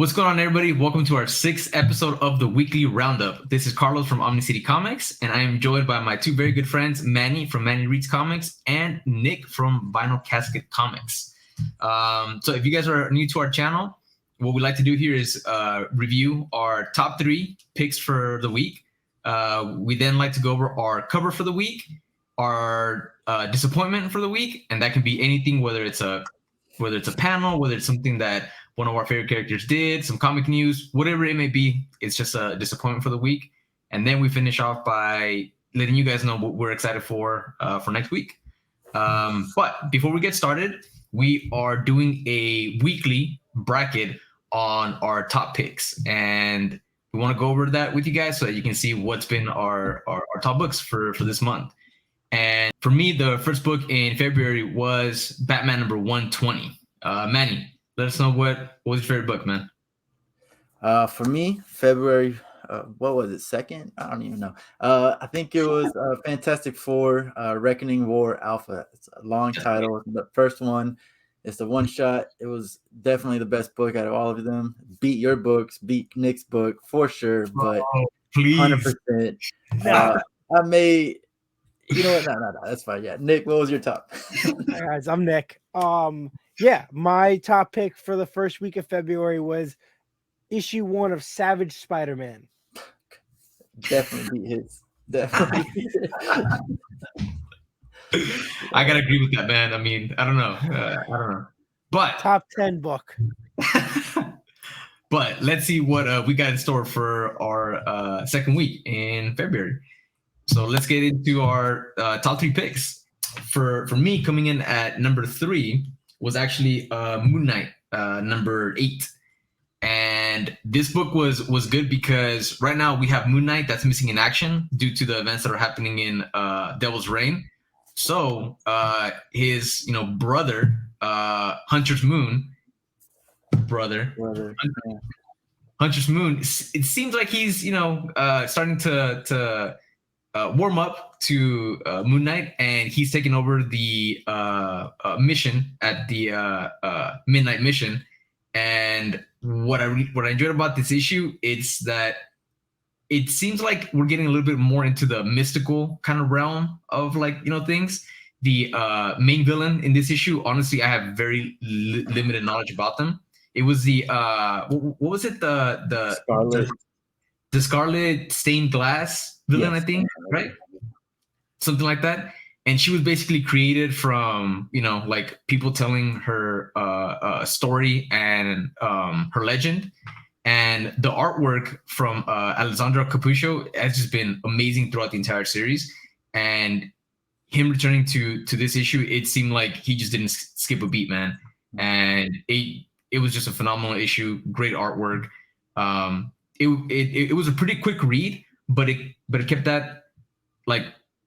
What's going on, everybody? Welcome to our 6th episode of the weekly Roundup. This is Carlos from Omni City Comics, and I am joined by my two very good friends, Manny from Manny Reads Comics and Nick from Vinyl Casket Comics. So if you guys are new to our channel, what we like to do here is review our top 3 picks for the week. We then like to go over our cover for the week, our disappointment for the week, and that can be anything, whether it's a panel, whether it's something that one of our favorite characters did, some comic news, whatever it may be. It's just a disappointment for the week. And then we finish off by letting you guys know what we're excited for next week. But before we get started, we are doing a weekly bracket on our top picks. And we want to go over that with you guys so that you can see what's been our top books for this month. And for me, the first book in February was Batman number 120. Manny, let us know what was your favorite book, man. For me, February, what was it, 2nd? I don't even know. I think it was Fantastic Four, Reckoning War Alpha. It's a long title. The first one, it's the one shot. It was definitely the best book out of all of them. Beat your books, beat Nick's book for sure, but 100%. I may, you know what? No, that's fine. Yeah, Nick, what was your top? Hi guys, I'm Nick. Yeah, my top pick for the first week of February was issue 1 of Savage SpiderMan. Definitely beat his. Definitely. I gotta agree with that, man. I mean, I don't know. But top 10 book. But let's see what we got in store for our second week in February. So let's get into our top 3 picks. For me, coming in at number 3 was actually Moon Knight, number 8. And this book was good because right now we have Moon Knight that's missing in action due to the events that are happening in Devil's Reign. So his brother, Hunter's Moon, Hunter's Moon, it seems like he's starting to warm up to Moon Knight, and he's taking over the mission at the Midnight Mission. And what I enjoyed about this issue, it's that it seems like we're getting a little bit more into the mystical kind of realm of things. The main villain in this issue, honestly, I have very limited knowledge about them. It was the what was it, the Scarlet Stained Glass villain, yes. I think, right? Something like that. And she was basically created from, people telling her story and her legend. And the artwork from Alessandro Capuccio has just been amazing throughout the entire series. And him returning to this issue, it seemed like he just didn't skip a beat, man. And it was just a phenomenal issue, great artwork. It was a pretty quick read, but it kept that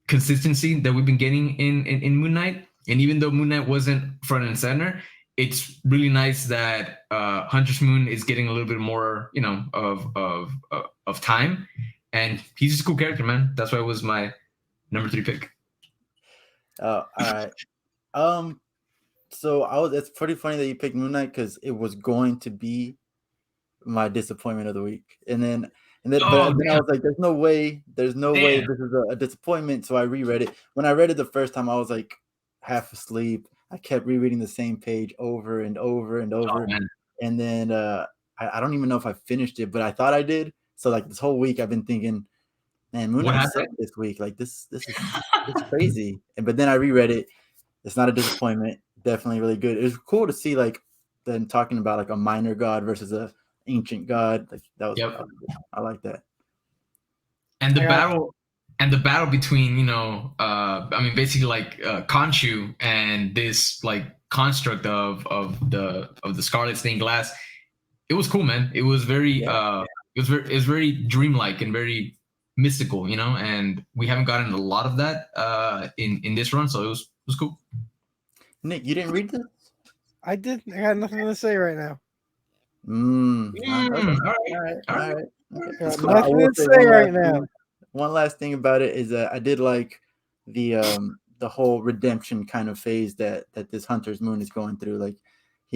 consistency that we've been getting in Moon Knight. And even though Moon Knight wasn't front and center, it's really nice that Hunter's Moon is getting a little bit more, of time. And he's just a cool character, man. That's why it was my number 3 pick. All right. So it's pretty funny that you picked Moon Knight because it was going to be my disappointment of the week. And then I was like, there's no way this is a disappointment. So I reread it. When I read it the first time, I was like half asleep. I kept rereading the same page over and over and over. Oh, and then I don't even know if I finished it, but I thought I did. So this whole week I've been thinking, man, Moon Knight sucked this week. This is it's crazy. But then I reread it. It's not a disappointment. Definitely really good. It was cool to see them talking about a minor god versus a ancient god. That was, yep. I like that. And the battle between basically Khonshu and this construct of the Scarlet Stained Glass. It was cool, man. It was very it was very dreamlike and very mystical, and we haven't gotten a lot of that in this run, so it was cool. Nick, you didn't read this? I did. I got nothing to say right now. All right. Okay. Nothing to say right now. One last thing about it is that I did like the whole redemption kind of phase that this Hunter's Moon is going through.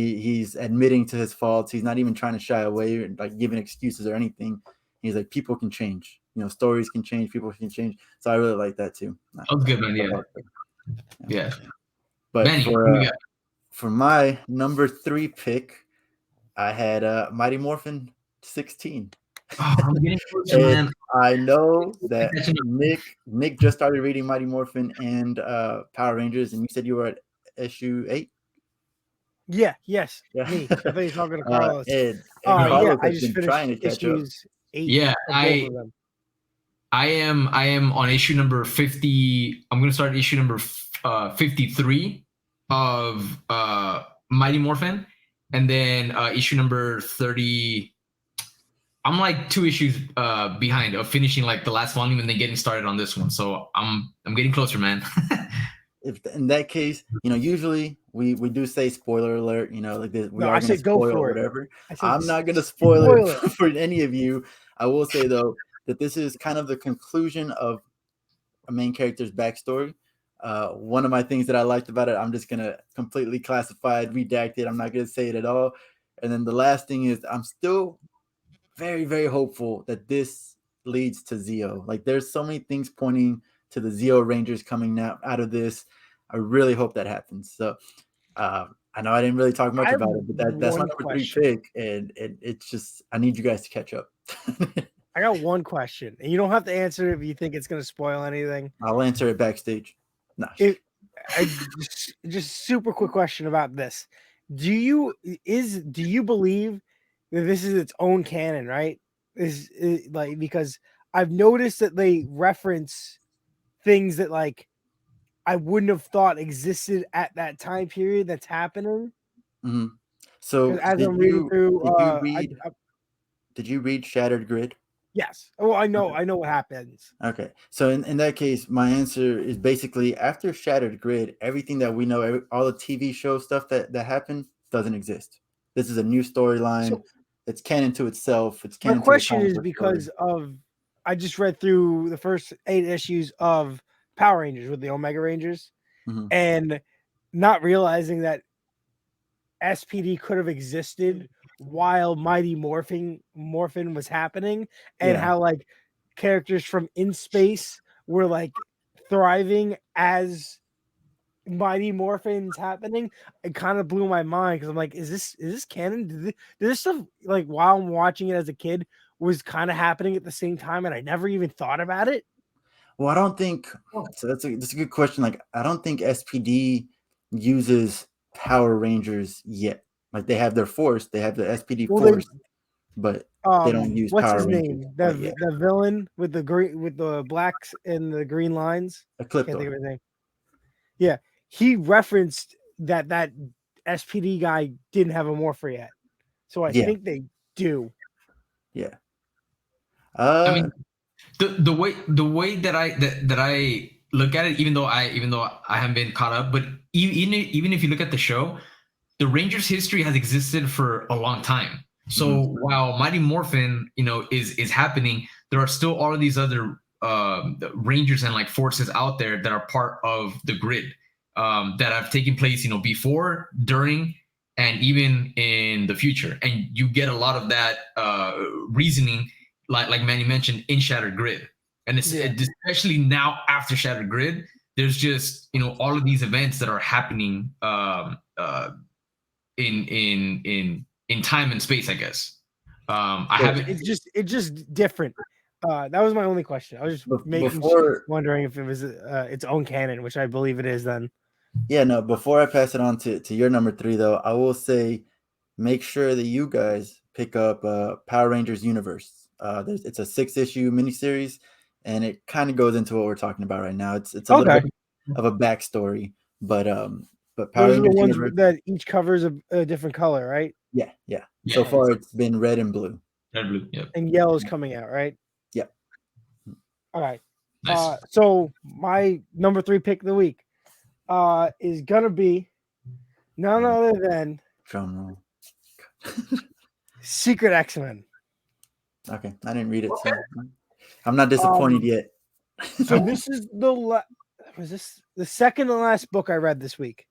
he's admitting to his faults. He's not even trying to shy away or like giving excuses or anything. He's like, people can change. Stories can change. People can change. So I really like that too. That was good, man. Yeah. But Manny, for my number 3 pick, I had Mighty Morphin 16. Oh, I'm getting closer, man. I know that Nick just started reading Mighty Morphin and Power Rangers, and you said you were at issue 8. Yeah. Yes. Yeah. Me. I thought you were talking to Carlos. And Carlos I has just been trying to catch up. 8. Yeah, both of them. I am on issue number 50. I'm gonna start issue number 53 of Mighty Morphin, and then issue number 30. I'm like 2 issues behind of finishing like the last volume and then getting started on this one. So I'm getting closer, man. If in that case, usually we do say spoiler alert, like this. I say go for it. Whatever. I'm not gonna spoil it for any of you. I will say though that this is kind of the conclusion of a main character's backstory. One of my things that I liked about it, I'm just gonna completely classify it, redact it. I'm not gonna say it at all. And then the last thing is, I'm still very, very hopeful that this leads to Zeo. Like, there's so many things pointing to the Zeo Rangers coming out of this. I really hope that happens. So I know I didn't really talk much about it, but that's my number 3 pick, and it's just I need you guys to catch up. I got one question, and you don't have to answer it if you think it's going to spoil anything. I'll answer it backstage. No. Just super quick question about this. Do you believe that this is its own canon, right? Is like, because I've noticed that they reference things that like I wouldn't have thought existed at that time period that's happening. Mm-hmm. So as I'm reading through, did you read Shattered Grid? Yes. Oh, I know what happens. Okay. So in that case, my answer is basically after Shattered Grid, everything that we know, all the TV show stuff that happened doesn't exist. This is a new storyline. So, it's canon to itself. It's canon. My question is because I just read through the first 8 issues of Power Rangers with the Omega Rangers, and not realizing that SPD could have existed while Mighty Morphin was happening, and how like characters from in space were like thriving as Mighty Morphin's happening. It kind of blew my mind because I'm like, is this canon? Did this stuff like while I'm watching it as a kid was kind of happening at the same time, and I never even thought about it? Well, I don't think so. That's a good question. Like, I don't think SPD uses Power Rangers yet. Like, they have their force, they have the SPD force, but they don't use Power Rangers. What's his name? The villain with the blacks and the green lines. Eclipto. Can't think of his name. Yeah, he referenced that SPD guy didn't have a morpher yet, so I think they do. Yeah. I mean, the way that I look at it, even though I haven't been caught up, but even if you look at the show, the Rangers' history has existed for a long time. So while Mighty Morphin, is happening, there are still all of these other Rangers and like forces out there that are part of the grid that have taken place, before, during, and even in the future. And you get a lot of that reasoning, like Manny mentioned, in Shattered Grid. And it's especially now after Shattered Grid, there's just all of these events that are happening in time and space, I guess. I haven't. It's just different. That was my only question. I was just wondering if it was its own canon, which I believe it is. Then. Yeah, no. Before I pass it on to your number 3, though, I will say, make sure that you guys pick up Power Rangers Universe. It's a 6-issue miniseries, and it kind of goes into what we're talking about right now. It's a little bit of a backstory, but Power Rangers Universe, ones that each covers a different color, right? Yeah. So far, it's been red and blue. Red and blue, yeah. And yellow's coming out, right? Yeah. All right. Nice. So my number 3 pick of the week is gonna be none other than drum roll. Secret X-Men. Okay, I didn't read it, so I'm not disappointed yet. So this is the second to last book I read this week.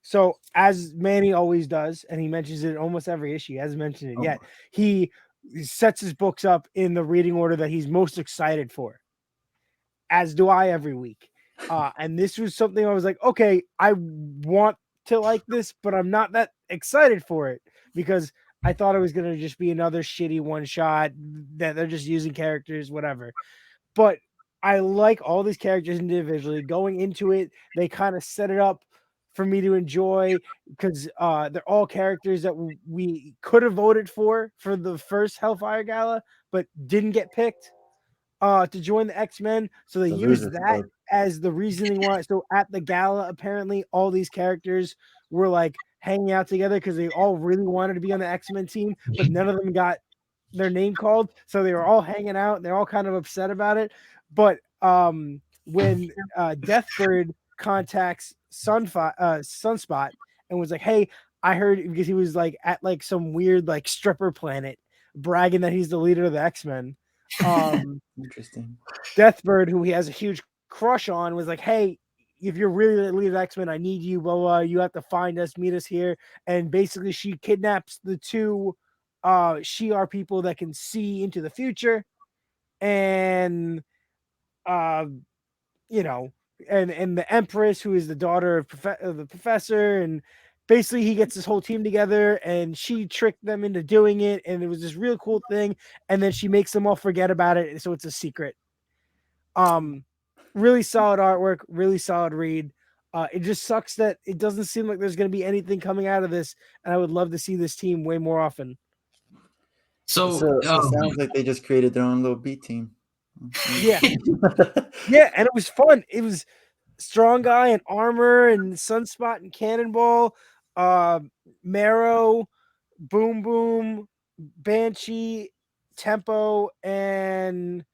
So as Manny always does, and he mentions it in almost every issue, he hasn't mentioned it yet. He sets his books up in the reading order that he's most excited for. As do I every week. And this was something I was like, okay, I want to like this, but I'm not that excited for it because I thought it was going to just be another shitty one shot that they're just using characters, whatever. But I like all these characters individually. Going into it, they kind of set it up for me to enjoy because they're all characters that we could have voted for the first Hellfire Gala, but didn't get picked to join the X-Men. So they used that as the reasoning why. So at the gala, apparently all these characters were like hanging out together because they all really wanted to be on the X-Men team, but none of them got their name called. So they were all hanging out. They're all kind of upset about it. But when Deathbird contacts Sunspot and was like, hey, I heard, because he was like at like some weird like stripper planet bragging that he's the leader of the X-Men. Interesting. Deathbird, who he has a huge crush on, was like, hey, if you're really the leader of X-Men, I need you, blah, blah, you have to find us, meet us here. And basically she kidnaps the two Shi'ar people that can see into the future. And you know, and the Empress, who is the daughter of the professor, and basically he gets this whole team together and she tricked them into doing it, and it was this real cool thing, and then she makes them all forget about it, so it's a secret. Really solid artwork, really solid read. It just sucks that it doesn't seem like there's going to be anything coming out of this, and I would love to see this team way more often. So it sounds like they just created their own little B team. Yeah. Yeah, and it was fun. It was Strong Guy and Armor and Sunspot and Cannonball, Marrow, Boom Boom, Banshee, Tempo, and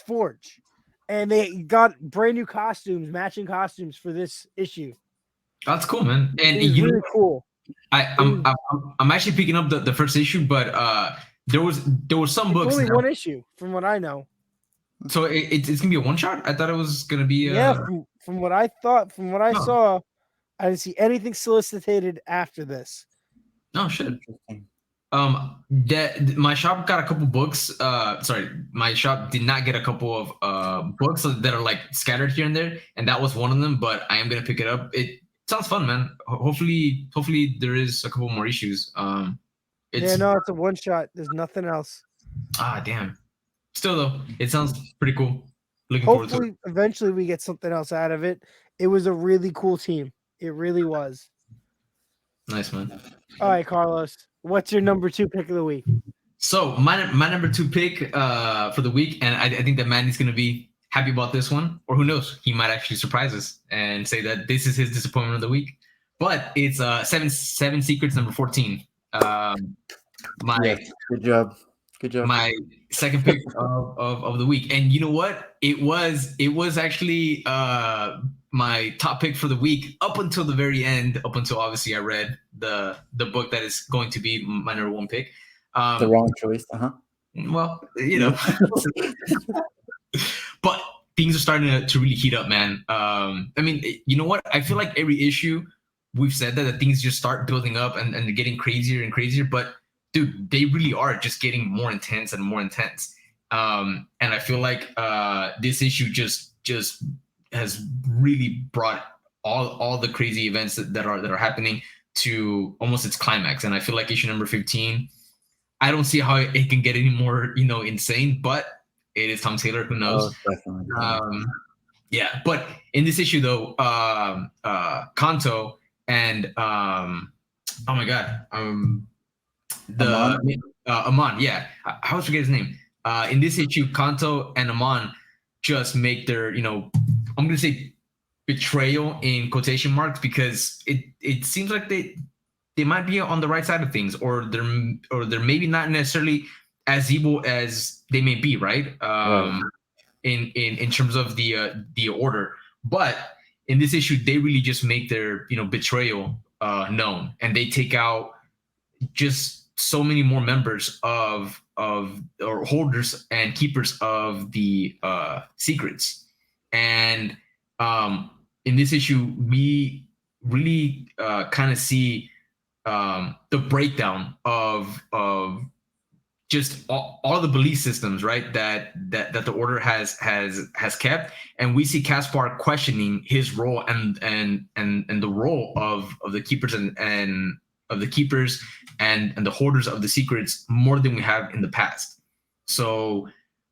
Forge. And they got brand new costumes, matching costumes for this issue. That's cool, man. And it was really cool. I'm actually picking up the first issue, but there was some books. Only one issue, from what I know. So it's gonna be a one shot. I thought it was gonna be. From what I thought, from what I saw, I didn't see anything solicited after this. Oh shit. My shop got a couple books. Sorry, my shop did not get a couple of books that are like scattered here and there, and that was one of them. But I am gonna pick it up. It sounds fun, man. Hopefully there is a couple more issues. It's a one shot. There's nothing else. Ah, damn. Still though, it sounds pretty cool. Looking forward to it. Eventually we get something else out of it. It was a really cool team. It really was. Nice, man. All right, Carlos. What's your number 2 pick of the week? So my number 2 pick for the week, and I think that Manny's gonna be happy about this one, or who knows, he might actually surprise us and say that this is his disappointment of the week. But it's Seven Secrets number 14. Good job. My second pick of the week, and you know what? It was actually my top pick for the week up until the very end. Up until obviously I read the book that is going to be my number 1 pick. The wrong choice. Well, you know, but things are starting to really heat up, man. I mean, you know what? I feel like every issue we've said that things just start building up and getting crazier and crazier, but dude, they really are just getting more intense and more intense. And I feel like this issue just has really brought all the crazy events that are happening to almost its climax. And I feel like issue number 15, I don't see how it can get any more, insane, but it is Tom Taylor, who knows? Definitely. Yeah, but in this issue though, Kanto and oh my god, Amon, yeah, I always forget his name. In this issue, Kanto and Amon just make their, I'm gonna say betrayal in quotation marks, because it seems like they might be on the right side of things, or they're maybe not necessarily as evil as they may be, right? In terms of the order, but in this issue, they really just make their betrayal known, and they take out just so many more members of or holders and keepers of the secrets. And in this issue, we really kind of see the breakdown of just all the belief systems, right? That the order has kept, and we see Caspar questioning his role and the role of the keepers and of the keepers and the hoarders of the secrets more than we have in the past. So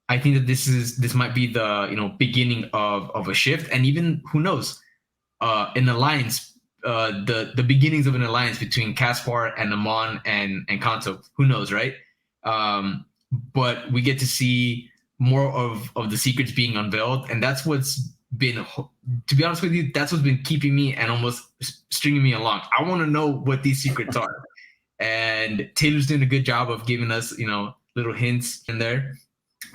I think that this might be the beginning of a shift, and even who knows, an alliance, the beginnings of an alliance between Caspar and Amon and Kanto. Who knows, right? But we get to see more of the secrets being unveiled, and that's what's been, to be honest with you, that's what's been keeping me and almost stringing me along. I want to know what these secrets are, and Taylor's doing a good job of giving us little hints in there,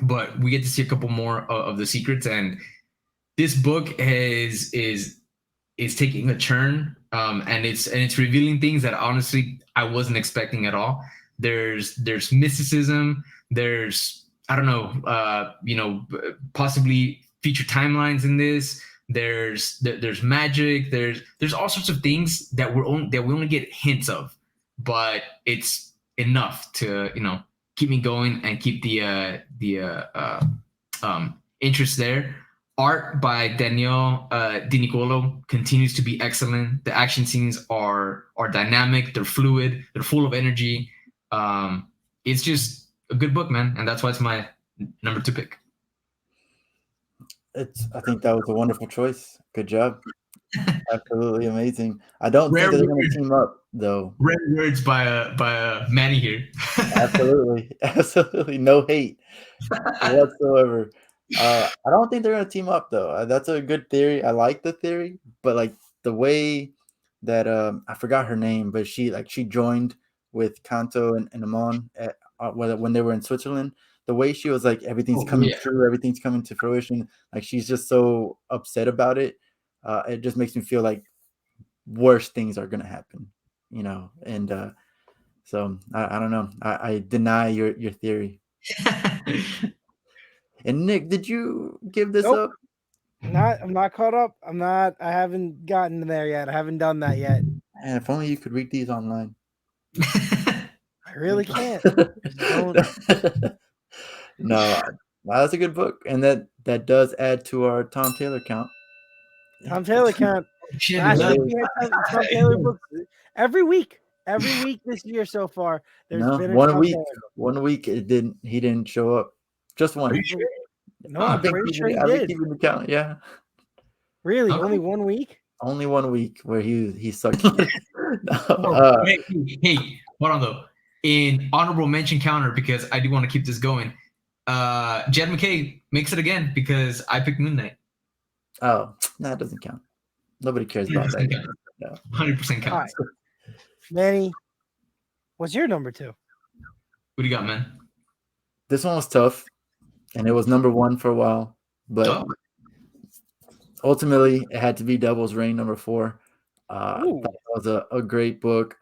but we get to see a couple more of the secrets, and this book is taking a turn, and it's revealing things that honestly I wasn't expecting at all. There's mysticism. There's, I don't know, possibly future timelines in this. There's magic. There's all sorts of things that we only get hints of, but it's enough to keep me going and keep the interest there. Art by Daniel Di Nicolo continues to be excellent. The action scenes are dynamic. They're fluid. They're full of energy. It's just a good book, man, and that's why it's my number 2 pick. I think that was a wonderful choice. Good job. Absolutely amazing. I don't think they're going to team up, though. Rare words by Manny here. Absolutely no hate whatsoever. I don't think they're going to team up, though. That's a good theory. I like the theory, but like the way that I forgot her name, but she joined with Kanto and Amon when they were in Switzerland. The way she was like, everything's coming true, everything's coming to fruition. Like she's just so upset about it. It just makes me feel like worse things are going to happen, and so I don't know. I deny your theory. And Nick, did you give this up? I'm not caught up. I haven't gotten there yet. I haven't done that yet. Man, if only you could read these online. I really can't. Don't. No, that's a good book, and that does add to our Tom Taylor count. Tom Taylor count. Tom Taylor books every week this year so far. There's been a 1 week. 1 week he didn't show up. Just one. Are you sure? No, I'm pretty sure he did. Keeping the count, yeah. Really? Only 1 week? Only 1 week where he sucked. Hey, hold on though. In honorable mention counter, because I do want to keep this going. Jed McKay makes it again because I picked Moon Knight. Oh, that doesn't count. Nobody cares about that. Count. No. 100% counts. Right. Manny, what's your number 2? What do you got, man? This one was tough, and it was number 1 for a while, but ultimately it had to be Devil's Reign, number 4. That was a great book.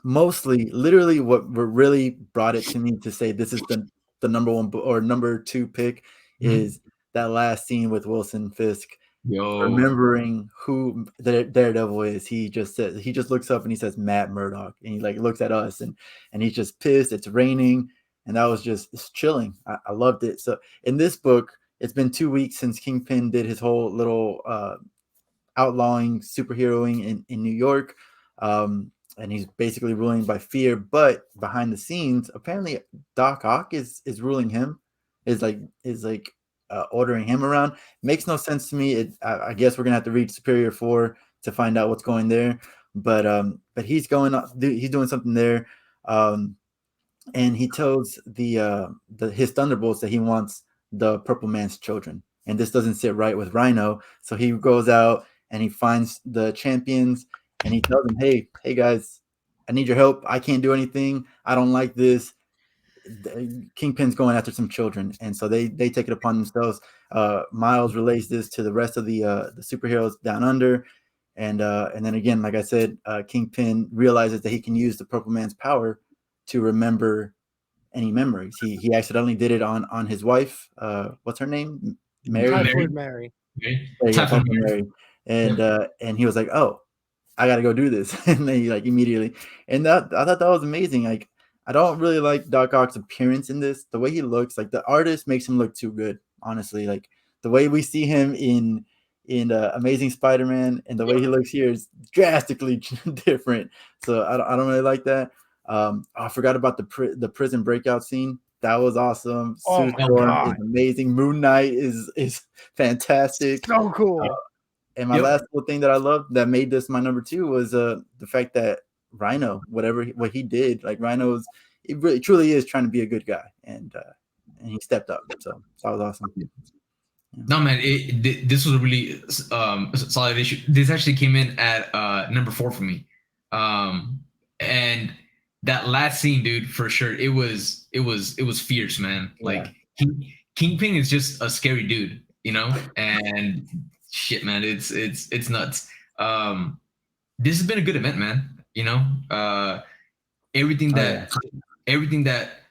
Mostly, literally, what really brought it to me to say this is the number 1 or number 2 pick is that last scene with Wilson Fisk. Remembering who the Daredevil is. He just looks up and he says Matt Murdock, and he like looks at us and he's just pissed. It's raining, and that was it's chilling. I loved it. So in this book, it's been 2 weeks since Kingpin did his whole little outlawing superheroing in New York. And he's basically ruling by fear, but behind the scenes, apparently Doc Ock is ruling him, is ordering him around. Makes no sense to me. I guess we're gonna have to read Superior 4 to find out what's going there. But he's he's doing something there, and he tells his Thunderbolts that he wants the Purple Man's children, and this doesn't sit right with Rhino. So he goes out and he finds the champions. And he tells them, hey guys, I need your help. I can't do anything. I don't like this. Kingpin's going after some children. And so they take it upon themselves. Miles relays this to the rest of the superheroes down under. And then again, like I said, Kingpin realizes that he can use the Purple Man's power to remember any memories. He accidentally did it on his wife. What's her name? Mary. Typhoid Mary. Typhoid Mary. and he was like, "Oh, I gotta go do this," and then he like immediately, and that I thought that was amazing. Like, I don't really like Doc Ock's appearance in this. The way he looks, like the artist makes him look too good. Honestly, like the way we see him in Amazing Spider-Man and the way he looks here is drastically different. So I don't really like that. I forgot about the prison breakout scene. That was awesome. Oh Sue my Storm God. is amazing. Moon Knight is fantastic. So cool. And my last little thing that I loved that made this my number 2 was the fact that Rhino, what he did, like Rhino's, it really truly is trying to be a good guy, and he stepped up. So that was awesome. Yeah. No, man, this was a really solid issue. This actually came in at number 4 for me, and that last scene, dude, for sure, it was fierce, man. Yeah. Like Kingpin is just a scary dude, you know, and shit, man, it's nuts. This has been a good event, man. You know, everything that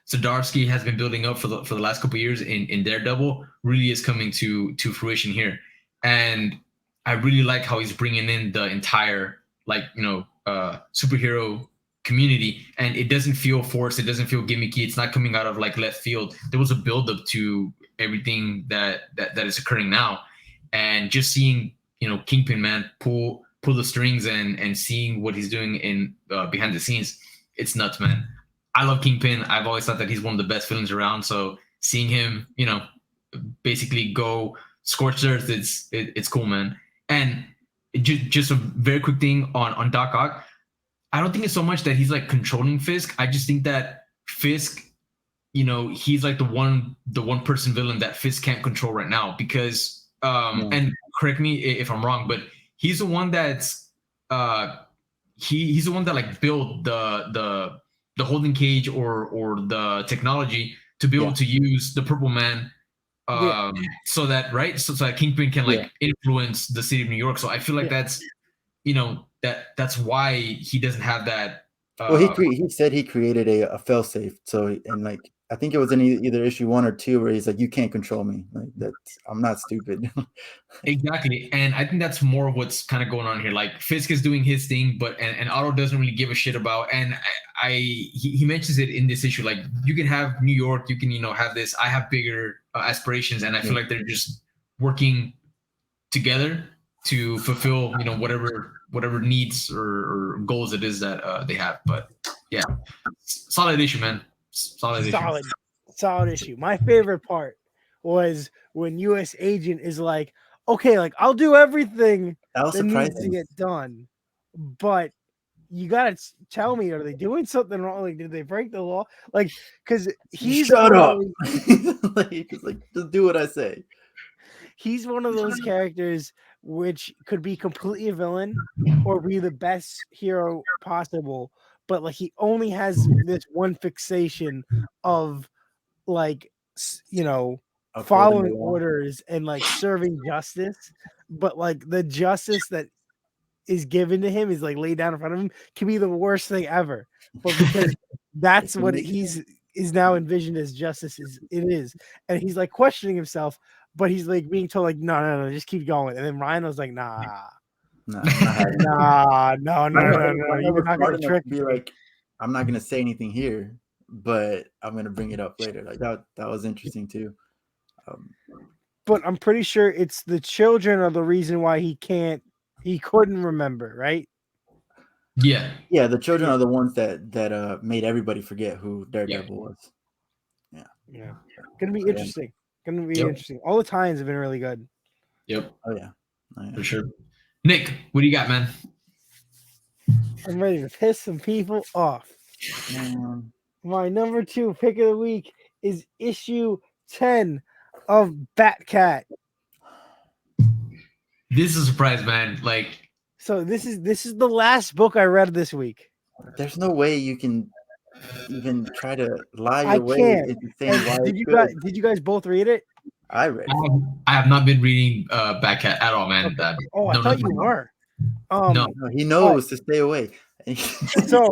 Zdarsky has been building up for the last couple of years in Daredevil really is coming to fruition here, and I really like how he's bringing in the entire superhero community, and it doesn't feel forced, it doesn't feel gimmicky, it's not coming out of like left field. There was a build up to everything that is occurring now, and just seeing Kingpin, man, pull the strings and seeing what he's doing in behind the scenes, it's nuts, man. I love Kingpin. I've always thought that he's one of the best villains around. So seeing him, basically go scorched earth, it's cool, man. And just a very quick thing on Doc Ock. I don't think it's so much that he's like controlling Fisk. I just think that Fisk, he's like the one person villain that Fisk can't control right now because and correct me if I'm wrong, but he's the one that's he's the one that like built the holding cage or the technology to be able to use the Purple Man so that so that Kingpin can like influence the city of New York. So I feel like that's that's why he doesn't have that. Well, he said he created a failsafe. So and like I think it was in either issue 1 or 2 where he's like, "You can't control me. Like I'm not stupid." Exactly, and I think that's more of what's kind of going on here. Like Fisk is doing his thing, but and Otto doesn't really give a shit about. And he mentions it in this issue. Like you can have New York, you can have this. I have bigger aspirations, and I feel like they're just working together to fulfill whatever needs or goals it is that they have. But yeah, solid issue, man. Solid issue. My favorite part was when U.S. Agent is like, "Okay, like I'll do everything that needs to get done, but you gotta tell me, are they doing something wrong? Like, did they break the law? Like, because he's shut up. like, just do what I say." He's one of those characters which could be completely a villain or be the best hero possible, but like he only has this one fixation of like following orders and like serving justice, but like the justice that is given to him is like laid down in front of him can be the worst thing ever, but because that's what is now envisioned as justice is, and he's like questioning himself, but he's like being told like no, just keep going, and then Rhino's like no, you're not gonna trick me. Like, I'm not gonna say anything here, but I'm gonna bring it up later. Like that was interesting too. But I'm pretty sure it's the children are the reason why he couldn't remember, right? Yeah. The children are the ones that made everybody forget who Daredevil was. Yeah. Gonna be interesting. Interesting. All the tie-ins have been really good. Yep. Oh yeah. For sure. Nick, what do you got, man? I'm ready to piss some people off. My number 2 pick of the week is issue 10 of Batcat. This is a surprise, man. Like, so this is the last book I read this week. There's no way you can even try to lie your way into saying why. Did you guys both read it? I read it. I have not been reading Batcat at all, man. Okay. I thought you were. No, he knows to stay away. So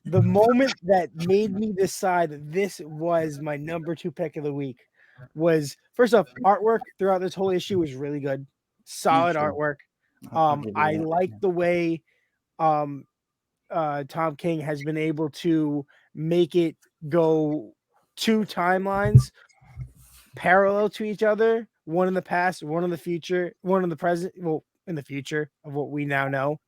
the moment that made me decide that this was my number 2 pick of the week was, first off, artwork throughout this whole issue was really good. Solid artwork. I like the way Tom King has been able to make it go 2 timelines parallel to each other, one in the past, one in the future, one in the present, well, in the future of what we now know.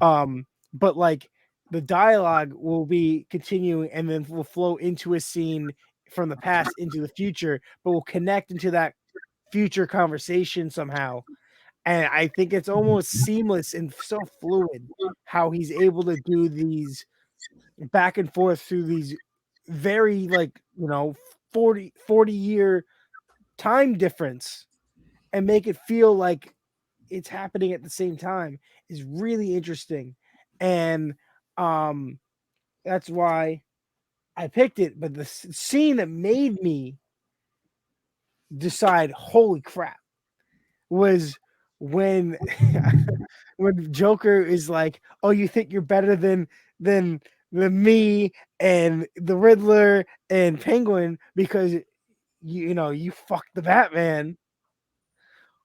But like the dialogue will be continuing and then will flow into a scene from the past into the future, but will connect into that future conversation somehow. And I think it's almost seamless and so fluid how he's able to do these back and forth through these very 40 year time difference and make it feel like it's happening at the same time is really interesting. And that's why I picked it. But the scene that made me decide, holy crap, was when when Joker is like, "Oh, you think you're better than me and the Riddler and Penguin because you fucked the Batman."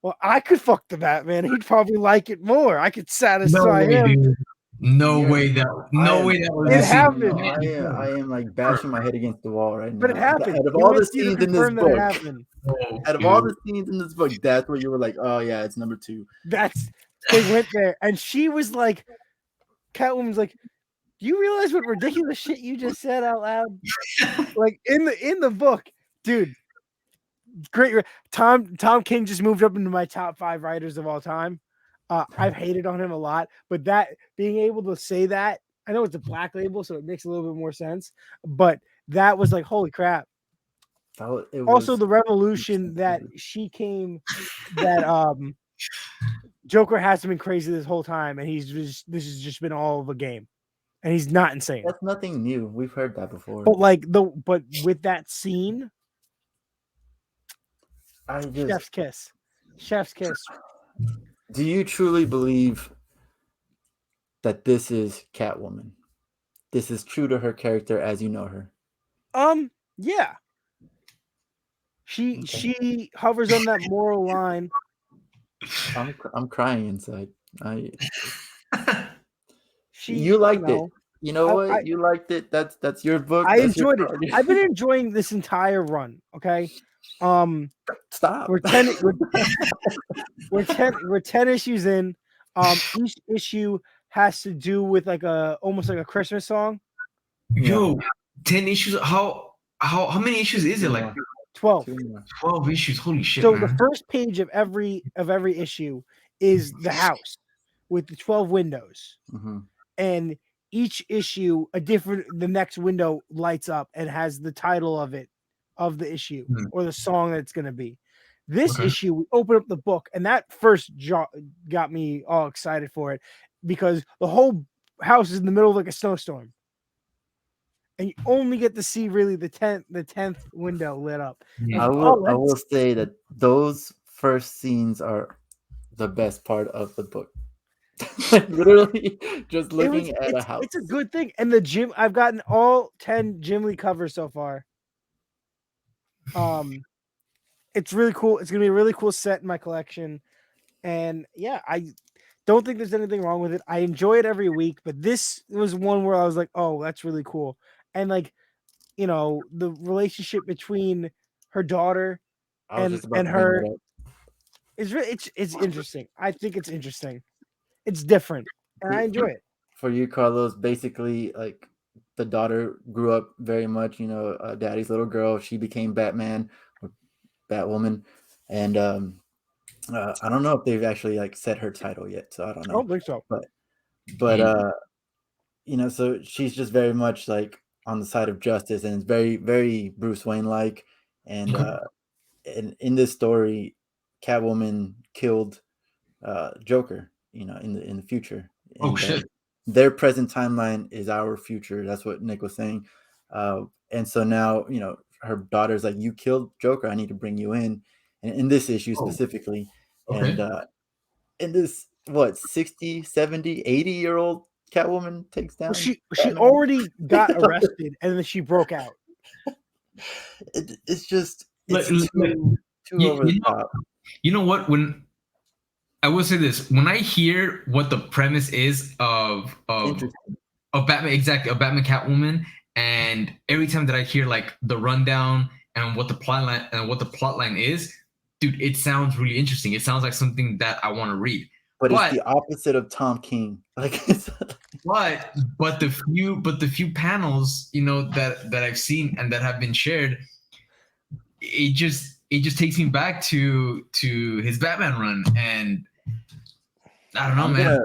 Well, I could fuck the Batman. He'd probably like it more. I could satisfy him. Dude. No way that was it the happened. I am like bashing my head against the wall right now. But it happened. Out of all the scenes in this book, out of all the scenes in this book, that's where you were like, oh yeah, it's number 2. They went there, and she was like, Catwoman's like, do you realize what ridiculous shit you just said out loud? Like in the book, dude. Great. Tom King just moved up into my top 5 writers of all time. I've hated on him a lot, but that being able to say that, I know it's a Black Label, so it makes a little bit more sense. But that was like, holy crap. Also, the revolution that she came, that Joker hasn't been crazy this whole time, and this has just been all of a game, and he's not insane. That's nothing new. We've heard that before. But with that scene, chef's kiss. Do you truly believe that this is Catwoman? This is true to her character as you know her? Yeah. She hovers on that moral line. I'm crying inside. You liked it. You know what? You liked it. That's your book. I enjoyed it. I've been enjoying this entire run. Okay. Stop. We're 10 issues in. Each issue has to do with almost like a Christmas song. Yo, 10 issues. How many issues is it? Like 12. 12 issues. Holy shit. So man. The first page of every issue is the house with the 12 windows. Mm-hmm. And each issue, the next window lights up and has the title of the issue or the song that it's going to be. This issue, we open up the book, and that first got me all excited for it because the whole house is in the middle of like a snowstorm. And you only get to see really the 10th window lit up. I will say that those first scenes are the best part of the book. Literally just looking at a house. It's a good thing. And the gym, I've gotten all 10 Jim Lee covers so far. It's really cool. It's gonna be a really cool set in my collection. And yeah, I don't think there's anything wrong with it. I enjoy it every week, but this was one where I was like, oh, that's really cool. And the relationship between her daughter and her is really it's interesting. I think it's interesting. It's different, and I enjoy it. For you, Carlos, basically, like the daughter grew up very much, daddy's little girl. She became Batman or Batwoman, and I don't know if they've actually set her title yet, so I don't know. I don't think so. But so she's just very much on the side of justice, and it's very, very Bruce Wayne like. And in this story, Catwoman killed Joker, in the future. And, shit. Their present timeline is our future. That's what Nick was saying. And so now, her daughter's like, you killed Joker. I need to bring you in. And in this issue specifically. And in this, 60, 70, 80-year-old Catwoman takes down. She already got arrested and then she broke out. It's just too over the top. You know what? I will say this: when I hear what the premise is of Batman, exactly, of Batman Catwoman, and every time that I hear like the rundown and what the plot line is, dude, it sounds really interesting. It sounds like something that I want to read. But it's the opposite of Tom King. Like, but the few panels, you know, that I've seen and that have been shared, it just takes me back to his Batman run, and I don't know, man.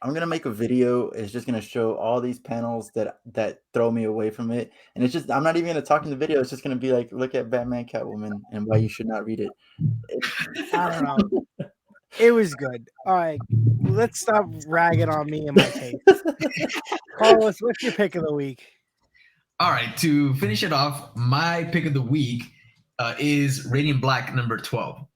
I'm gonna make a video. It's just gonna show all these panels that throw me away from it, and it's just I'm not even gonna talk in the video. It's just gonna be like, look at Batman Catwoman and why you should not read it. I don't know. It was good. All right, let's stop ragging on me and my taste. Carlos, what's your pick of the week? All right, to finish it off, my pick of the week is Radiant Black number 12.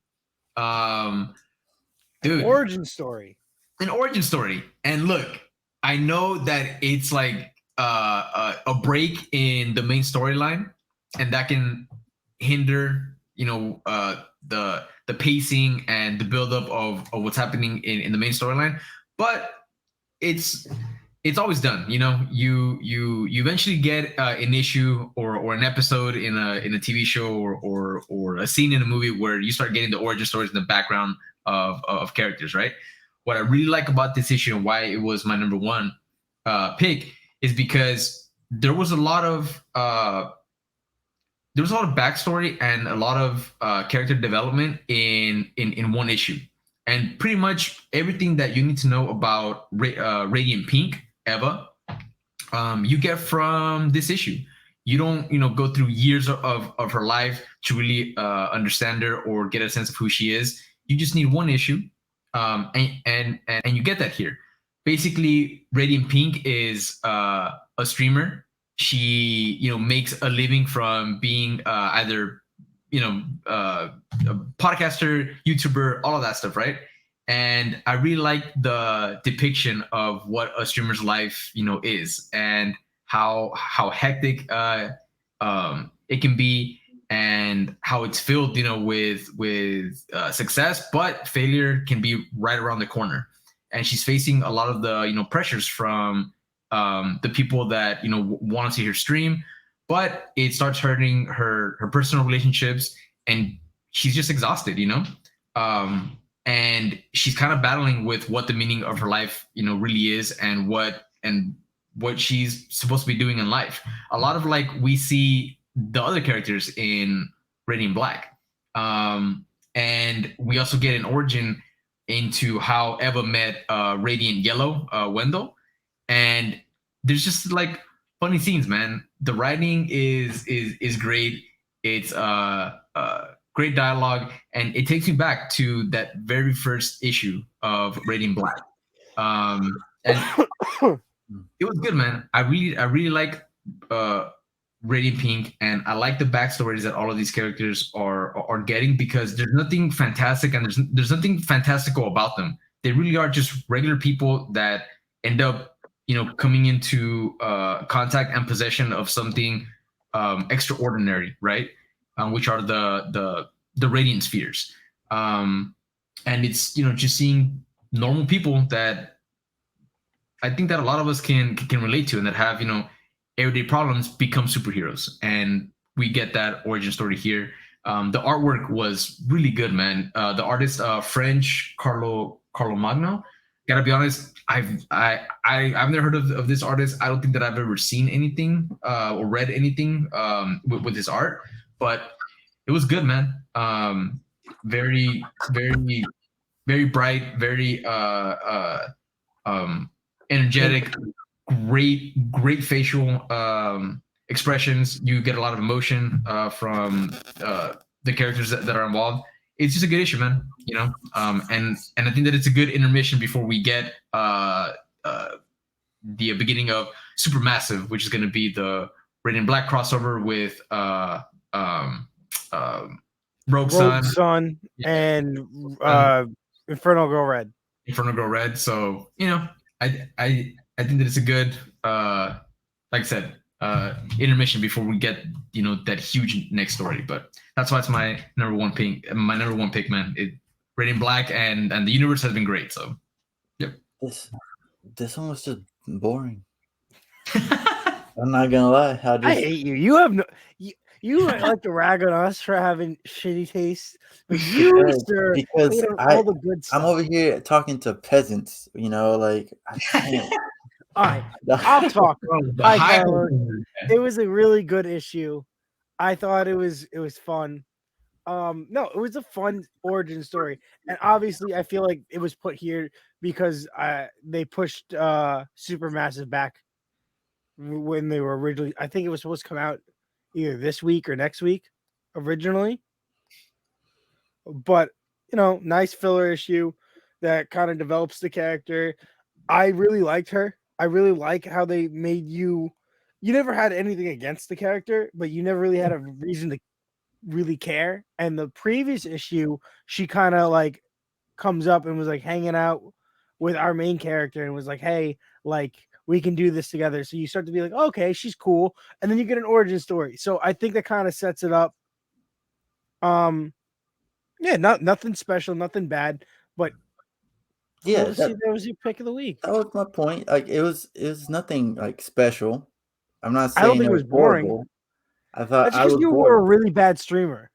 Dude, origin story. An origin story. And look, I know that it's like a break in the main storyline, and that can hinder, you know, the pacing and the buildup of what's happening in the main storyline. But it's always done. You know, you eventually get an issue or an episode in a TV show or a scene in a movie where you start getting the origin stories in the background of characters, right? What I really like about this issue and why it was my number one pick is because there was a lot of backstory and a lot of character development in one issue, and pretty much everything that you need to know about Radiant Pink, Eva, you get from this issue. You don't, you know, go through years of her life to really understand her or get a sense of who she is. You just need one issue. And you get that here. Basically, Radiant Pink is a streamer. She, you know, makes a living from being either, you know, a podcaster, YouTuber, all of that stuff, right? And I really like the depiction of what a streamer's life, you know, is, and how hectic it can be, and how it's filled, you know, with success, but failure can be right around the corner. And she's facing a lot of the, you know, pressures from the people that, you know, want to see her stream, but it starts hurting her personal relationships, and she's just exhausted, you know. And she's kind of battling with what the meaning of her life, you know, really is, and what she's supposed to be doing in life. A lot of like we see the other characters in Radiant Black. And we also get an origin into how Eva met Radiant Yellow, Wendell. And there's just like funny scenes, man. The writing is great. It's great dialogue, and it takes me back to that very first issue of Radiant Black. And it was good, man. I really like Radiant Pink, and I like the backstories that all of these characters are getting, because there's nothing fantastic and there's nothing fantastical about them. They really are just regular people that end up, you know, coming into contact and possession of something extraordinary, right? Which are the Radiant Spheres. And it's, you know, just seeing normal people that I think that a lot of us can relate to, and that have, you know, everyday problems become superheroes. And we get that origin story here. The artwork was really good, man. The artist, French Carlo Magno. Gotta be honest, I've never heard of this artist. I don't think that I've ever seen anything or read anything with his art, but it was good, man. Very, very, very bright, very energetic, great facial expressions. You get a lot of emotion from the characters that are involved. It's just a good issue, man. You know, and I think that it's a good intermission before we get the beginning of Supermassive, which is going to be the Radiant Black crossover with Rogue Sun and Infernal Girl Red. Infernal Girl Red. So, you know, I think that it's a good, like I said, intermission before we get, you know, that huge next story. But that's why it's my number one pick. My number one pick, man. Radiant Black and the universe has been great. So, yep. This one was just boring. I'm not gonna lie. I hate you. You have no. You like to rag on us for having shitty taste, but you, sir, because all the good stuff. I'm over here talking to peasants. You know, like I can't. All right, I'll talk. Hi, Carlos. It was a really good issue. I thought it was fun. No, it was a fun origin story, and obviously, I feel like it was put here because they pushed Supermassive back when they were originally. I think it was supposed to come out either this week or next week originally, but nice filler issue that kind of develops the character. I really liked her. I really like how they made you never had anything against the character, but you never really had a reason to really care. And the previous issue, she kind of like comes up and was like hanging out with our main character and was like, hey, like we can do this together. So you start to be like, okay, she's cool. And then you get an origin story. So I think that kind of sets it up. Yeah, nothing special, nothing bad, but yeah, that was your pick of the week. That was my point. Like it was nothing like special. I'm not saying I don't think it was boring. Horrible. I thought that's because you were a really bad streamer.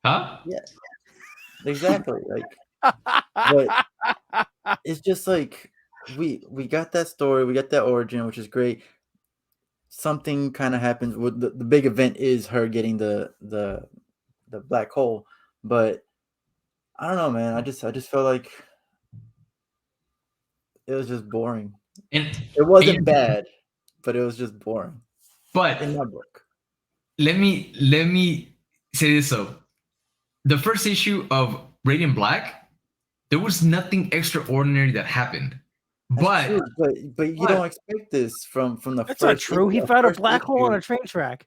Huh? Yeah. Exactly. Like but it's just like we got that story, we got that origin, which is great. Something kind of happens with the big event is her getting the black hole, but I don't know, man. I just felt like it was just boring. And it wasn't bad, but it was just boring. But in my book, let me say this though: the first issue of Radiant Black, there was nothing extraordinary that happened. But you don't expect this from the That's first. That's not true. He found a black hole on a train track.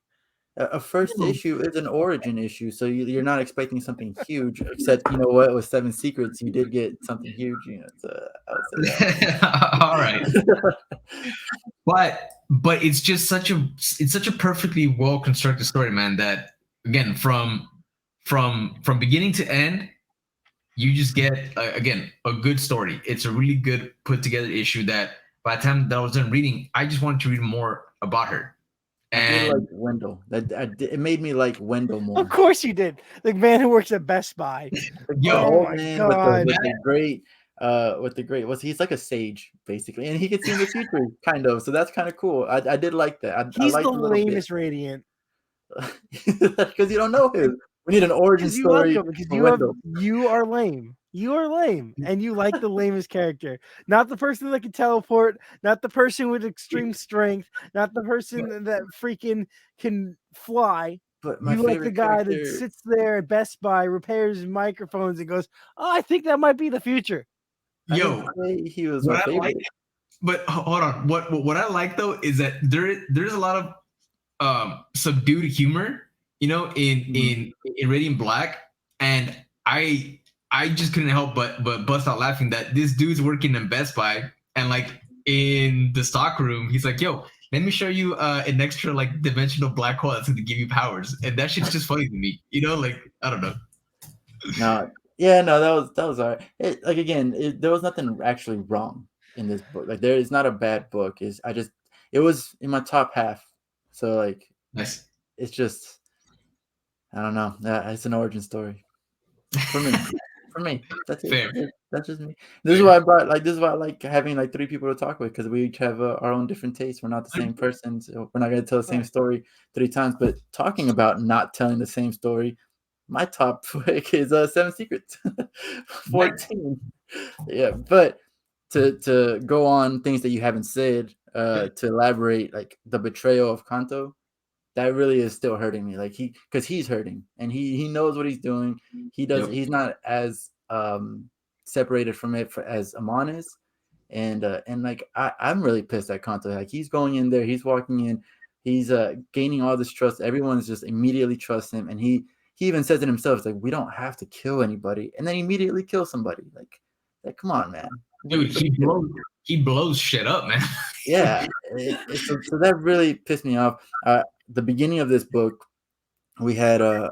A first issue is an origin issue, so you're not expecting something huge. Except what, with 7 Secrets, you did get something huge. So I would say that. All right. but it's just such a perfectly well constructed story, man. That again, from beginning to end, you just get again a good story. It's a really good put together issue that by the time that I was done reading, I just wanted to read more about her. And I did like Wendell. It made me like Wendell more. Of course you did. The man who works at Best Buy. Oh my god! With the great, he's like a sage basically, and he can see in the future, kind of. So that's kind of cool. I did like that. He's the lamest Radiant because you don't know him. We need an origin story. You are lame. You are lame, and you like the lamest character, not the person that can teleport, not the person with extreme strength, not the person that freaking can fly. But my you like the guy that sits there at Best Buy, repairs microphones, and goes, "Oh, I think that might be the future." Yo, he was my favorite. But hold on, what I like though is that there's a lot of subdued humor, in Radiant Black, and I just couldn't help but bust out laughing that this dude's working in Best Buy, and like in the stock room, he's like, "Yo, let me show you an extra like dimensional black hole that's going to give you powers," and that shit's just funny to me, like I don't know. No, yeah, no, that was all right. Like again, there was nothing actually wrong in this book. Like there is not a bad book. It was in my top half. So like, nice. It's just, I don't know. It's an origin story for me. For me, that's it. Fair. That's just me. This is why I brought like. This is why I like having like 3 people to talk with, because we each have our own different tastes. We're not the same person. So we're not going to tell the same story 3 times. But talking about not telling the same story, my top pick is 7 Secrets, 14. Yeah, but to go on things that you haven't said, to elaborate, like the betrayal of Kanto. That really is still hurting me. Like because he's hurting and he knows what he's doing. He does. Yep. He's not as separated from it as Amon is, and like I'm really pissed at Kanto. Like he's going in there, he's walking in, he's gaining all this trust. Everyone's just immediately trust him, and he even says it himself. It's like, we don't have to kill anybody, and then immediately kill somebody. Like come on, man. Dude, he blows shit up, man. Yeah, so that really pissed me off. The beginning of this book, we had I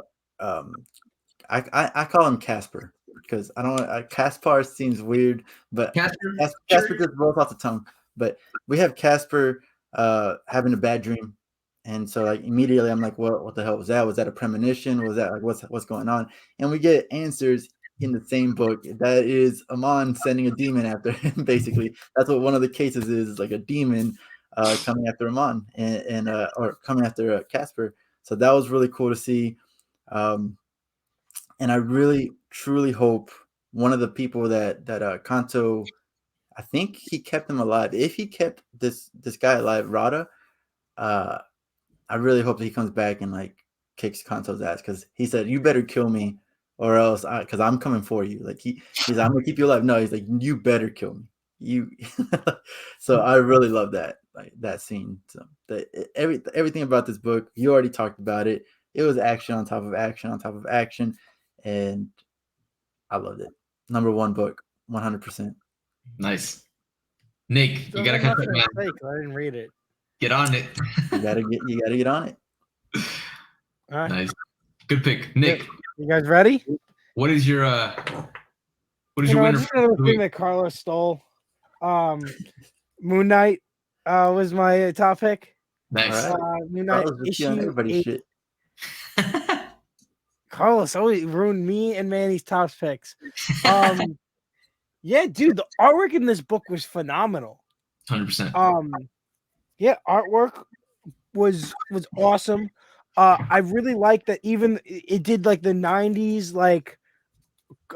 call him Casper. because I don't. Caspar seems weird, but Casper just rolls off the tongue. But we have Casper having a bad dream, and so like immediately I'm like, what the hell was that? Was that a premonition? Was that like what's going on? And we get answers in the same book. That is Amon sending a demon after him. Basically, that's what one of the cases is, like a demon coming after Amon and or coming after Casper. So that was really cool to see. And I really truly hope one of the people that Kanto, I think he kept him alive. If he kept this guy alive, Rada, I really hope that he comes back and like kicks Kanto's ass, because he said, "You better kill me, or else, because I'm coming for you." Like he's like, "I'm gonna keep you alive." No, he's like, "You better kill me." You. So I really love that, like that scene. So everything about this book, you already talked about it. It was action on top of action on top of action, and I loved it. Number one book, 100%. Nice. Nick, you gotta catch up, man. I didn't read it. Get on it. You gotta get on it. All right. Nice. Good pick. Nick. You guys ready? What is your winner? Just another thing that Carlos stole. Moon Knight was my top pick. Nice. Moon Knight issue 8. Shit. Carlos always ruined me and Manny's top picks. Yeah, dude, the artwork in this book was phenomenal. 100%. Yeah, artwork was awesome. I really like that. Even it did like the 90s like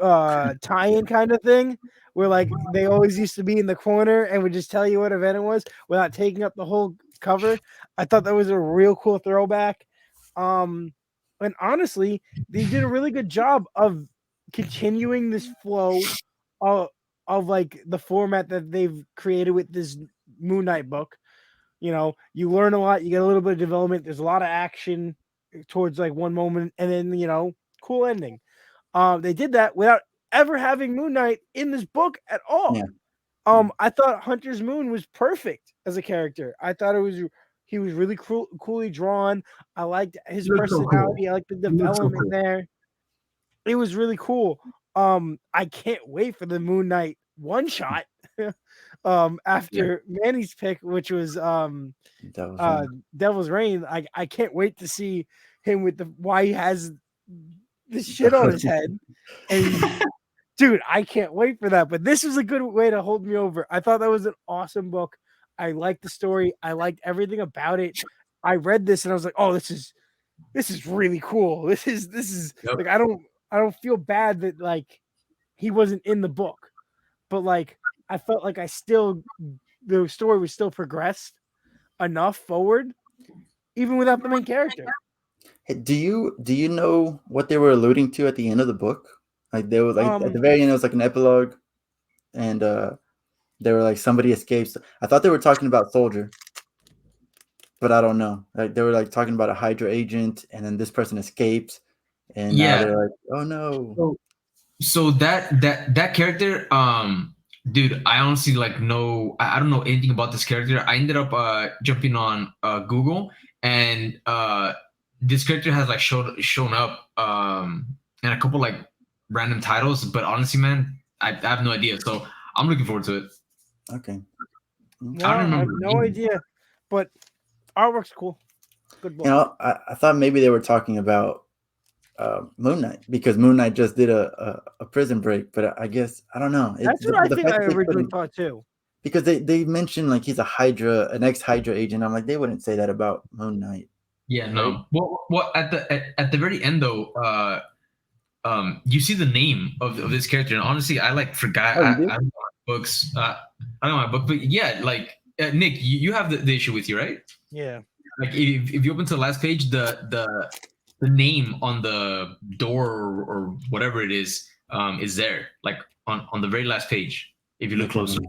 tie-in kind of thing, where like they always used to be in the corner and would just tell you what event it was without taking up the whole cover. I thought that was a real cool throwback. And honestly, they did a really good job of continuing this flow of like the format that they've created with this Moon Knight book. You know, you learn a lot, you get a little bit of development. There's a lot of action towards like one moment, and then, you know, cool ending. They did that without ever having Moon Knight in this book at all. Yeah. I thought Hunter's Moon was perfect as a character. I thought he was really coolly drawn. I liked his personality. So cool. I liked the development there. It was really cool. I can't wait for the Moon Knight one shot. After Manny's pick, which was Devil's Reign. I can't wait to see him with why he has this shit on his head. And dude, I can't wait for that. But this was a good way to hold me over. I thought that was an awesome book. I liked the story. I liked everything about it. I read this and I was like, oh, this is really cool. This is like, I don't feel bad that like he wasn't in the book, but like I felt like the story was still progressed enough forward, even without the main character. Hey, do you know what they were alluding to at the end of the book? Like they were like at the very end, it was like an epilogue, and they were like somebody escapes. I thought they were talking about Soldier, but I don't know. Like they were like talking about a Hydra agent, and then this person escapes, and now they're like, oh no. So that character, dude, I honestly like I don't know anything about this character. I ended up jumping on Google, and this character has like shown up in a couple like random titles, but honestly, man, I have no idea. So I'm looking forward to it. Okay. No, I have no idea, but artwork's cool. Good book. You know, I thought maybe they were talking about Moon Knight, because Moon Knight just did a prison break, but I guess I don't know. That's what I think I originally thought too. Because they mentioned like he's an ex-Hydra agent. I'm like, they wouldn't say that about Moon Knight. Yeah, no. Well, at the very end though, you see the name of this character, and honestly, I like forgot. I don't know my books. I don't know my book, but yeah, like Nick, you have the issue with you, right? Yeah. Like if you open to the last page, the name on the door or whatever it is there, like on the very last page. If you look closer.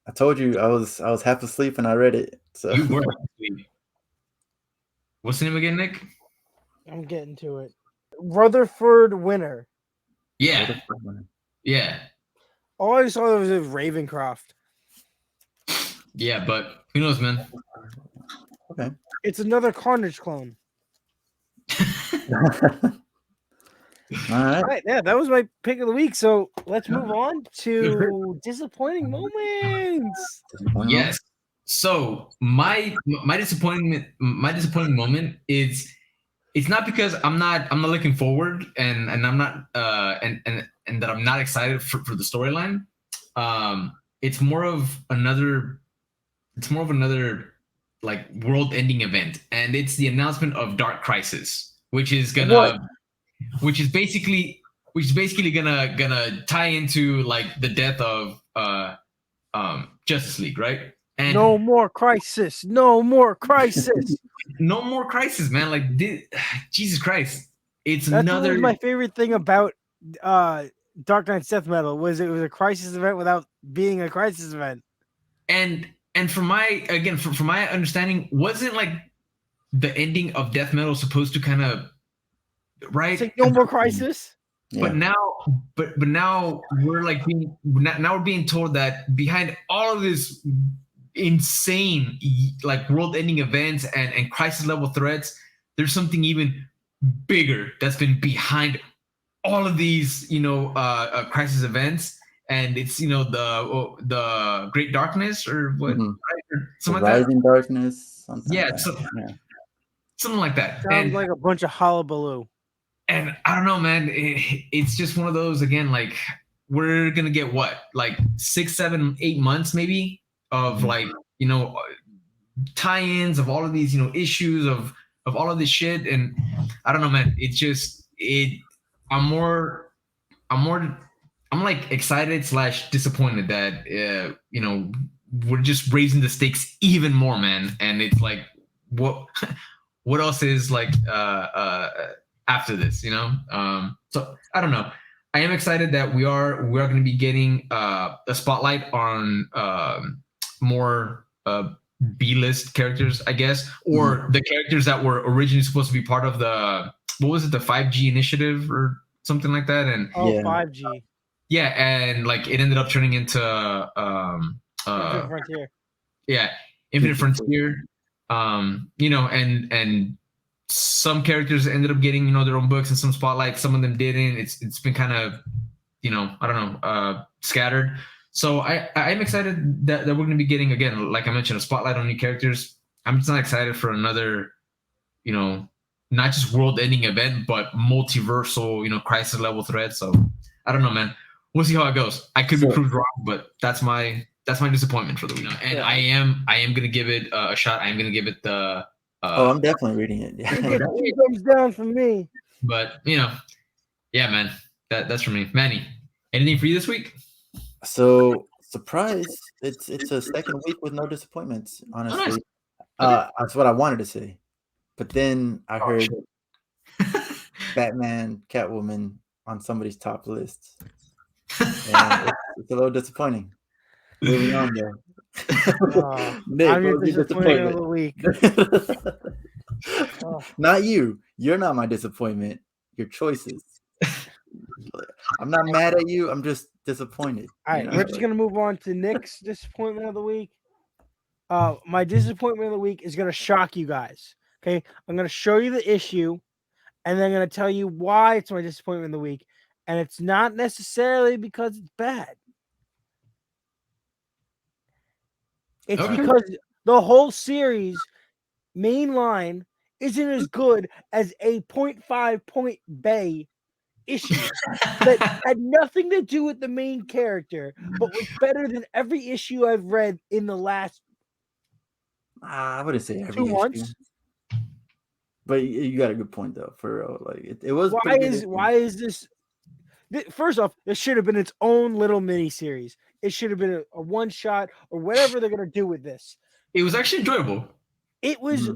I told you I was half asleep and I read it. So you were asleep. What's the name again, Nick? I'm getting to it. Rutherford Winter. Yeah. Yeah. All I saw was Ravencroft. Yeah, but who knows, man? Okay. It's another Carnage clone. All right. Yeah, that was my pick of the week. So let's move on to disappointing moments. Yes. So my disappointment moment is, it's not because I'm not looking forward and I'm not and that I'm not excited for the storyline. It's more of another like world-ending event, and it's the announcement of Dark Crisis, which is basically gonna tie into like the death of Justice League, right? And no more crisis. No more crisis. no more crisis, man. Like, Jesus Christ, it's That's another. what was my favorite thing about Dark Knight's Death Metal was it was a crisis event without being a crisis event. And from my understanding, wasn't like the ending of Death Metal supposed to kind of, right? It's like no more crisis. But now we're like we're being told that behind all of this insane like world-ending events and crisis level threats, there's something even bigger that's been behind all of these, crisis events, and it's the Great Darkness or what, right? Or something like Rising that. Darkness. Something something like that. Sounds like a bunch of hullabaloo. And I don't know, man. It's just one of those, again, like we're gonna get what, like 6, 7, 8 months maybe of like tie-ins of all of these issues of all of this shit, and I don't know, man. It's just I'm like excited / disappointed that we're just raising the stakes even more, man. And it's like what else is like after this, so I don't know. I am excited that we are going to be getting a spotlight on more B-list characters, I guess, or the characters that were originally supposed to be part of the, what was it, the 5G initiative or something like that. And 5G. Yeah, and like it ended up turning into Infinite Frontier. Yeah, Infinite Frontier. And some characters ended up getting their own books and some spotlight. Some of them didn't. It's been kind of I don't know, scattered. So I'm excited that we're going to be getting, again, like I mentioned, a spotlight on new characters. I'm just not excited for another not just world-ending event, but multiversal crisis level threat. So I don't know, man. We'll see how it goes. I could be proved wrong, but that's my disappointment for the week. And I am gonna give it a shot. I am gonna give it the. I'm definitely reading it. Yeah. It comes down from me. But yeah, man. That's for me. Manny, anything for you this week? So surprise! It's a second week with no disappointments. Honestly, that's what I wanted to say, but then I heard Batman, Catwoman on somebody's top list. And it's a little disappointing. Moving on, though. Nick, I'm your disappointment of the week. Not you. You're not my disappointment. Your choices. I'm not mad at you. I'm just disappointed. All right, we're just gonna move on to Nick's disappointment of the week. My disappointment of the week is gonna shock you guys. Okay, I'm gonna show you the issue, and then I'm gonna tell you why it's my disappointment of the week. And it's not necessarily because it's bad. It's because the whole series main line isn't as good as a 0.5 point Bay issue that had nothing to do with the main character, but was better than every issue I've read in the last I wouldn't say every 2 months. But you got a good point, though. For real, like it was. Why is this? First off, this should have been its own little mini series. It should have been a one shot or whatever they're gonna do with this. It was actually enjoyable. It was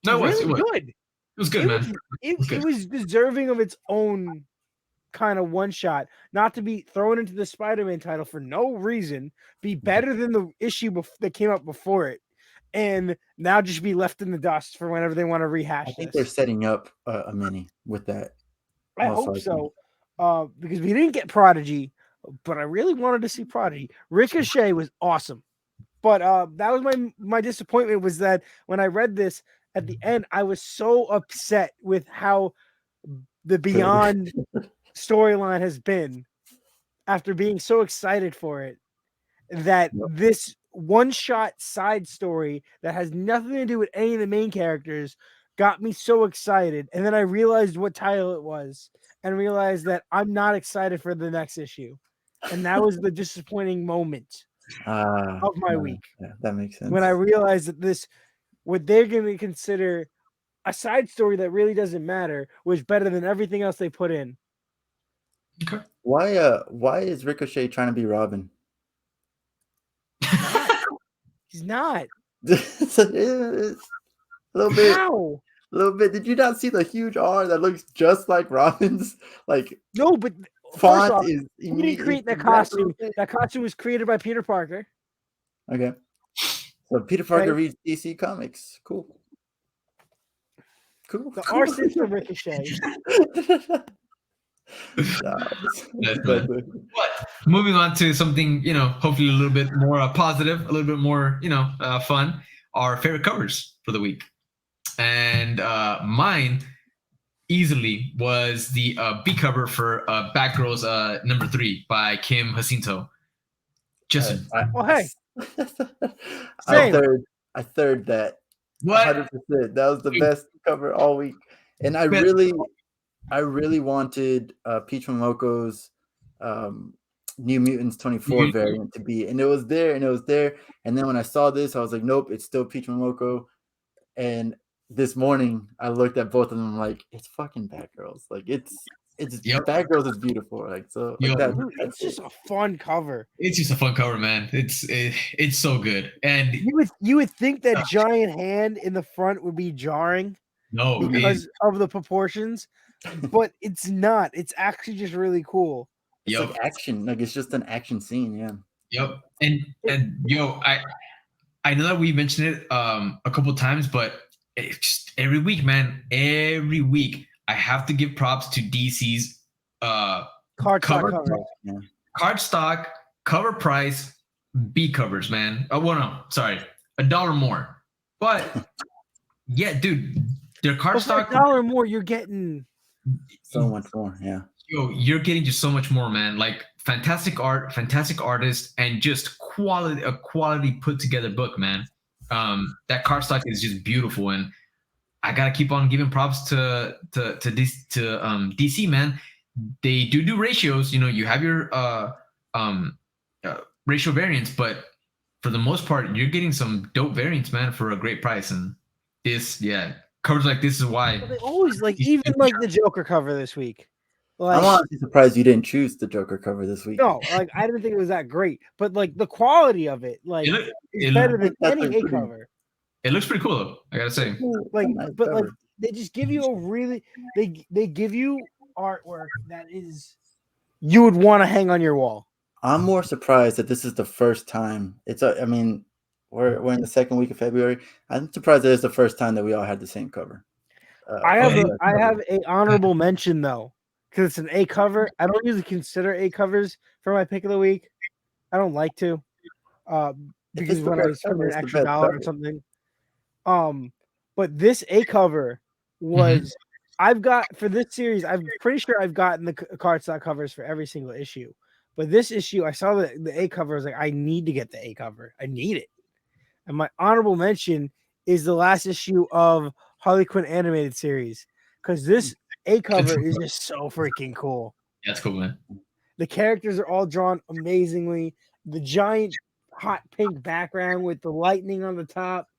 really good. It was good, man. It was deserving of its own kind of one shot, not to be thrown into the SpiderMan title for no reason, be better than the issue that came up before it, and now just be left in the dust for whenever they want to rehash. I think they're setting up a mini with that. I hope so, because we didn't get Prodigy, but I really wanted to see Prodigy. Ricochet was awesome, but that was my disappointment, was that when I read this at the end, I was so upset with how the Beyond storyline has been after being so excited for it that this one-shot side story that has nothing to do with any of the main characters got me so excited. And then I realized what title it was and realized that I'm not excited for the next issue. And that was the disappointing moment of my week. Yeah, that makes sense. When I realized that what they're going to consider a side story that really doesn't matter was better than everything else they put in. Okay. Why is Ricochet trying to be Robin? He's not. It's a little bit. How? A little bit. Did you not see the huge R that looks just like Robin's? Like no, but font off, is. Who didn't create that costume? That costume was created by Peter Parker. Okay. So Peter Parker reads DC Comics. Cool. The R stands for Ricochet. But moving on to something, hopefully a little bit more positive, a little bit more, fun. Our favorite covers for the week. And mine easily was the B cover for Batgirl's number 3 by Kim Jacinto. Just hey. I third that. What? 100%. That was the best cover all week. And I really wanted Peach Momoko's New Mutants 24 variant to be, and it was there. And then when I saw this, I was like, nope, it's still Peach Momoko. And this morning, I looked at both of them like, it's fucking Batgirls. Like it's Batgirls is beautiful. Like so, it's just a fun cover. It's just a fun cover, man. It's so good. And you would think that giant hand in the front would be jarring. No, because of the proportions, but it's not. It's actually just really cool. It's like action. Like it's just an action scene. Yeah. Yep. And I know that we mentioned it a couple of times, but it's every week, man. Every week, I have to give props to DC's cardstock cover price B covers, man. Oh, well, no, sorry, $1 more. But yeah, dude, their cardstock $1 more, you're getting so much more. Yeah. You're getting just so much more, man. Like fantastic art, fantastic artist, and just a quality put together book, man. That cardstock is just beautiful, and I gotta keep on giving props to DC, man. They do ratios. You have your ratio variants, but for the most part, you're getting some dope variants, man, for a great price. And this, covers like this is why they always even the Joker cover this week. I'm honestly surprised you didn't choose the Joker cover this week. No, I didn't think it was that great, but the quality of it, is better than any A cover. It looks pretty cool though, I gotta say. They just give you they give you artwork that is you would want to hang on your wall. I'm more surprised that this is the first time. We're in the second week of February. I'm surprised that it's the first time that we all had the same cover. I have a honorable mention though, because it's an A cover. I don't usually consider A covers for my pick of the week. I don't like to, because when I spend an extra $1 or something. But this A cover was I've got for this series. I'm pretty sure I've gotten the cardstock covers for every single issue. But this issue, I saw the A cover. I was like, I need to get the A cover. I need it. And my honorable mention is the last issue of Harley Quinn animated series, because this A cover is just so freaking cool. Yeah, that's cool, man. The characters are all drawn amazingly. The giant hot pink background with the lightning on the top.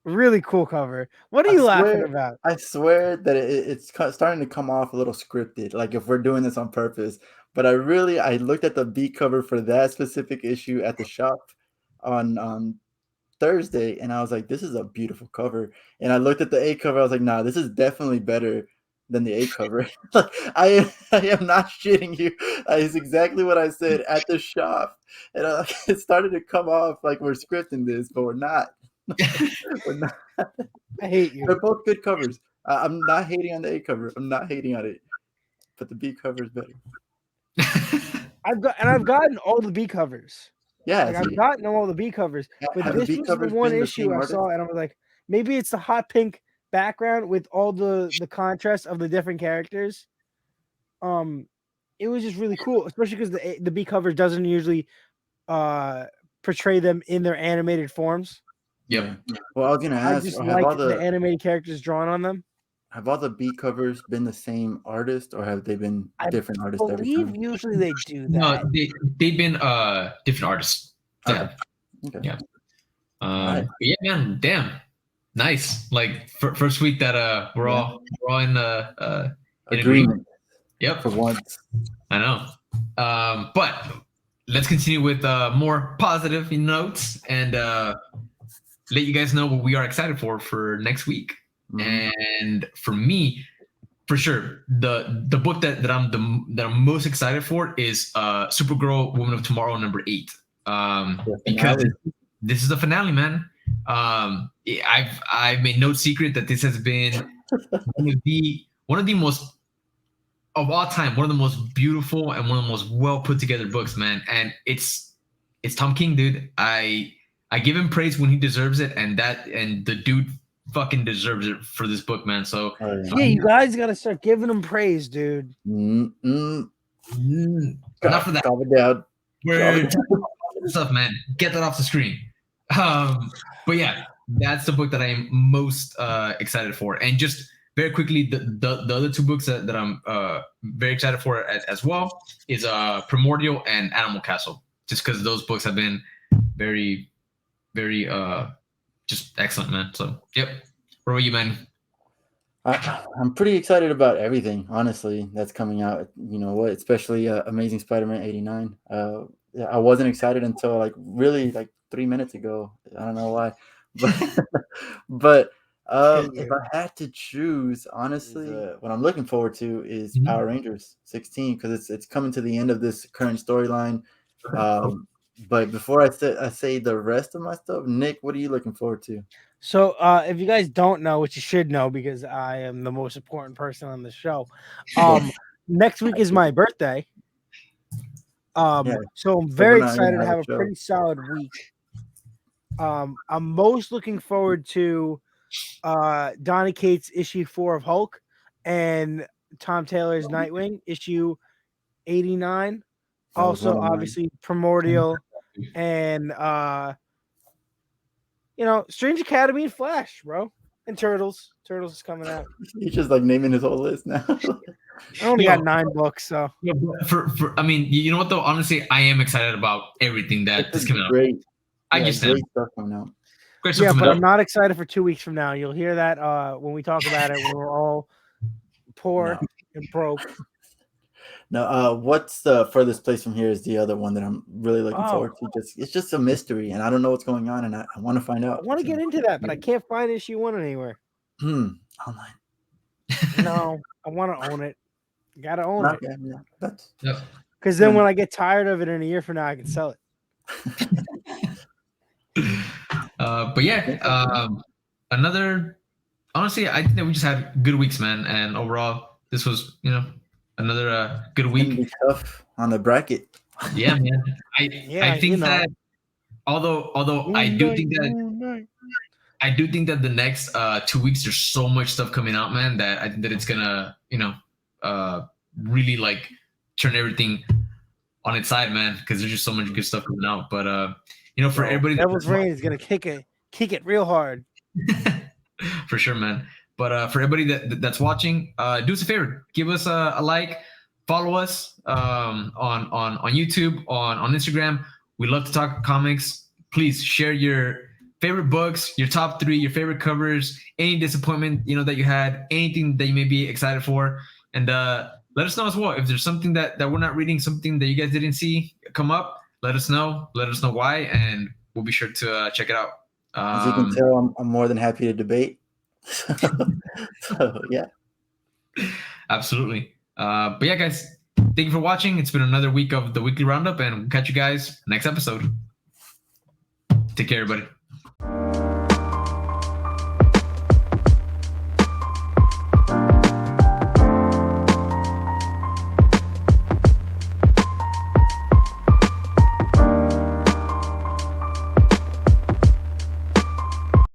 Really cool cover. What are you laughing about? I swear that it's starting to come off a little scripted, like if we're doing this on purpose. But I looked at the B cover for that specific issue at the shop on Thursday, and I was like, this is a beautiful cover. And I looked at the A cover, I was like, nah, this is definitely better than the A cover. Like I am not shitting you. It's exactly what I said at the shop. And it started to come off like we're scripting this, but we're not. We're not. I hate you. They're both good covers. I'm not hating on the A cover. I'm not hating on it. But the B cover is better. I've gotten all the B covers. Yeah, I've gotten all the B covers. But this was the one issue I saw, and I was like, maybe it's the hot pink background with all the contrast of the different characters. it was just really cool, especially because the B cover doesn't usually portray them in their animated forms. Yep. Well, I was gonna ask, I just like the animated characters drawn on them. Have all the B covers been the same artist, or have they been different artists every time? I believe usually they do that. No, they've been different artists. Okay. Yeah. But yeah, man, damn, nice. Like first week that we're all in agreement. Yep. For once. I know. But let's continue with more positive notes and let you guys know what we are excited for next week. Mm-hmm. And for me, for sure, the book that I'm most excited for is Supergirl Woman of Tomorrow #8. Because this is the finale, man. I've made no secret that this has been one of the most of all time, one of the most beautiful and one of the most well put together books, man. And it's Tom King, dude. I give him praise when he deserves it, and the dude fucking deserves it for this book, man. So you guys gotta start giving him praise, dude. Enough for that. Calm it down. Stuff, man. Get that off the screen. But yeah, that's the book that I am most excited for. And just very quickly, the other two books that I'm very excited for as well is Primordial and Animal Castle. Just because those books have been very, very just excellent, man. So yep. What about you, man? I'm pretty excited about everything, honestly, that's coming out. You know what? Especially Amazing Spider-Man 89. I wasn't excited until really 3 minutes ago. I don't know why, but if I had to choose, honestly, what I'm looking forward to is Power Rangers 16, because it's coming to the end of this current storyline. But before I say the rest of my stuff, Nick, what are you looking forward to? So if you guys don't know, which you should know because I am the most important person on the show, next week is my birthday. So I'm very excited to have a pretty solid week. I'm most looking forward to Donny Cates issue 4 of Hulk and Tom Taylor's Nightwing issue 89. Also, obviously, Primordial and Strange Academy and Flash, bro, and Turtles. Turtles is coming out. He's just naming his whole list now. I only got 9 books, so. Yeah, I mean, you know what though? Honestly, I am excited about everything that is coming out. Great. Great stuff coming out. I'm not excited for 2 weeks from now. You'll hear that when we talk about it. When we're all poor and broke. No, what's the furthest place from here is the other one that I'm really looking forward to. It's just a mystery, and I don't know what's going on, and I want to find out. I want to get into that, but I can't find issue 1 anywhere. Online. No, I want to own it. Gotta own it. Yeah. Because then when I get tired of it in a year from now, I can sell it. But yeah, honestly, I think that we just had good weeks, man, and overall, this was another good week. Be tough on the bracket. Yeah, man. I think that although I do think that the next 2 weeks there's so much stuff coming out, man, that I think that it's gonna really turn everything on its side, man, because there's just so much good stuff coming out. But for everybody, Devil's Reign is gonna kick it real hard. For sure, man. But for everybody that's watching, do us a favor, give us a like, follow us on YouTube, on Instagram. We love to talk comics. Please share your favorite books, your top 3, your favorite covers, any disappointment that you had, anything that you may be excited for, and let us know as well if there's something that we're not reading, something that you guys didn't see come up. Let us know why, and we'll be sure to check it out. As you can tell, I'm more than happy to debate. So yeah, absolutely. But yeah, guys, thank you for watching. It's been another week of the weekly roundup, and we'll catch you guys next episode. Take care, everybody.